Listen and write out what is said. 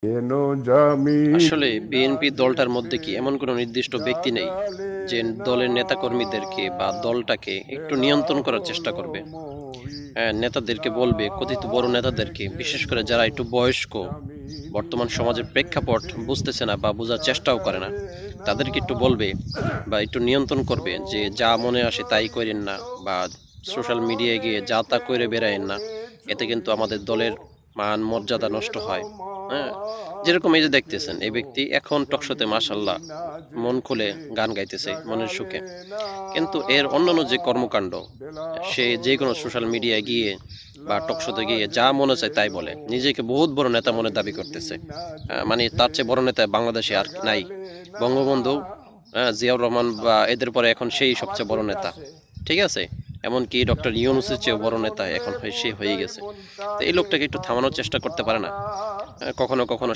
কেন জামি আসলে বিএনপি দলটার মধ্যে কি এমন কোনো নির্দিষ্ট ব্যক্তি নেই যে দলের নেতাকর্মীদেরকে বা দলটাকে একটু নিয়ন্ত্রণ করার চেষ্টা করবে? হ্যাঁ, নেতাদেরকে বলবে, কথিত বড় নেতাদেরকে, বিশেষ করে যারা একটু বয়স্ক, বর্তমান সমাজের প্রেক্ষাপট বুঝতেছে না বা বোঝার চেষ্টাও করে না, তাদেরকে একটু বলবে বা একটু নিয়ন্ত্রণ করবে যে যা মনে আসে তাই করেন না, বা সোশ্যাল মিডিয়ায় গিয়ে যা তা করে বেড়ায়েন না। এতে কিন্তু আমাদের দলের মান মর্যাদা নষ্ট হয়। হ্যাঁ, যেরকম এই যে দেখতেছেন এই ব্যক্তি এখন টকশোতে মাশাল্লাহ মন খুলে গান গাইতেছে মনের সুখে, কিন্তু এর অন্যান্য যে কর্মকাণ্ড, সে যে কোনো সোশ্যাল মিডিয়ায় গিয়ে বা টকশোতে গিয়ে যা মনে চায় তাই বলে, নিজেকে বহুত বড় নেতা মনে দাবি করতেছে। মানে তার চেয়ে বড় নেতা বাংলাদেশে আর নাই। বঙ্গবন্ধু, জিয়াউর রহমান বা এদের পরে এখন সেই সবচেয়ে বড় নেতা। ঠিক আছে, এমনকি ডক্টর ইউনূসের চেয়েও বড় নেতা এখন সে হয়ে গেছে। তো এই লোকটাকে একটু থামানোর চেষ্টা করতে পারে না? কখনো কখনো